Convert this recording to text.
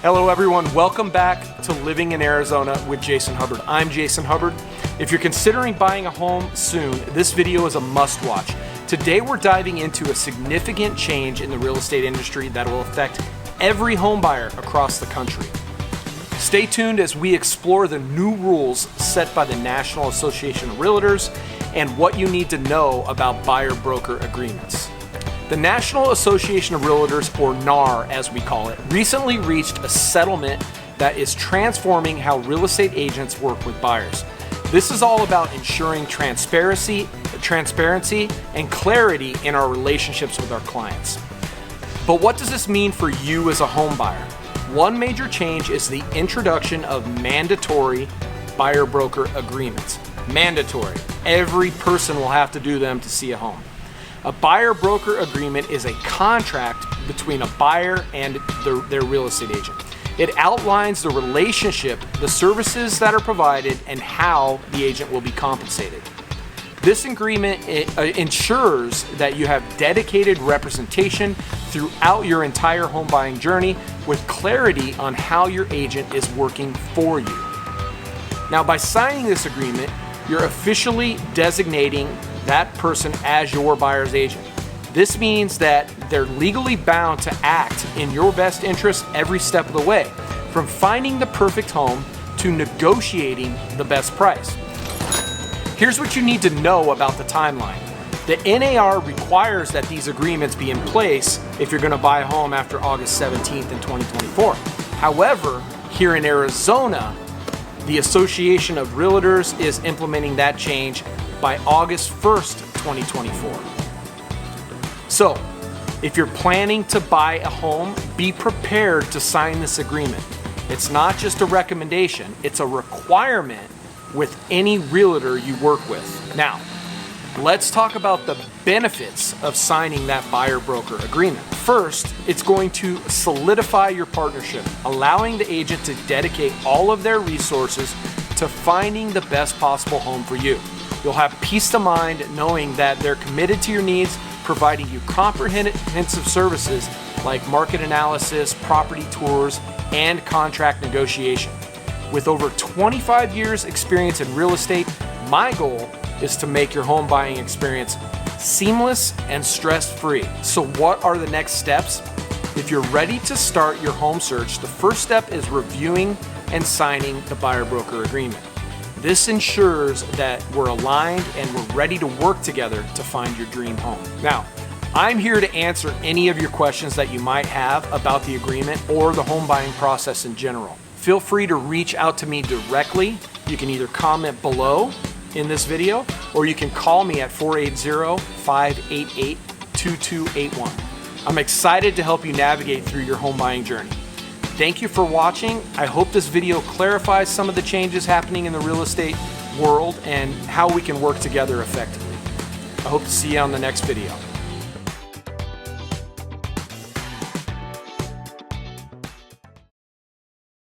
Hello everyone, welcome back to Living in Arizona with Jason Hubbard. I'm Jason Hubbard. If you're considering buying a home soon, this video is a must watch. Today we're diving into a significant change in the real estate industry that will affect every home buyer across the country. Stay tuned as we explore the new rules set by the National Association of Realtors and what you need to know about buyer-broker agreements. The National Association of Realtors, or NAR as we call it, recently reached a settlement that is transforming how real estate agents work with buyers. This is all about ensuring transparency and clarity in our relationships with our clients. But what does this mean for you as a home buyer? One major change is the introduction of mandatory buyer-broker agreements. Mandatory. Every person will have to do them to see a home. A buyer-broker agreement is a contract between a buyer and their real estate agent. It outlines the relationship, the services that are provided, and how the agent will be compensated. This agreement ensures that you have dedicated representation throughout your entire home buying journey with clarity on how your agent is working for you. Now, by signing this agreement, you're officially designating that person as your buyer's agent. This means that they're legally bound to act in your best interest every step of the way, from finding the perfect home to negotiating the best price. Here's what you need to know about the timeline. The NAR requires that these agreements be in place if you're going to buy a home after August 17th in 2024. However, here in Arizona, the Association of Realtors is implementing that change by August 1st, 2024. So, if you're planning to buy a home, be prepared to sign this agreement. It's not just a recommendation, it's a requirement with any realtor you work with. Now, let's talk about the benefits of signing that buyer-broker agreement. First, it's going to solidify your partnership, allowing the agent to dedicate all of their resources to finding the best possible home for you. You'll have peace of mind knowing that they're committed to your needs, providing you comprehensive services like market analysis, property tours, and contract negotiation. With over 25 years experience in real estate, my goal is to make your home buying experience seamless and stress-free. So what are the next steps? If you're ready to start your home search, the first step is reviewing and signing the buyer-broker agreement. This ensures that we're aligned and we're ready to work together to find your dream home. Now, I'm here to answer any of your questions that you might have about the agreement or the home buying process in general. Feel free to reach out to me directly. You can either comment below in this video or you can call me at 480-588-2281. I'm excited to help you navigate through your home buying journey. Thank you for watching. I hope this video clarifies some of the changes happening in the real estate world and how we can work together effectively. I hope to see you on the next video.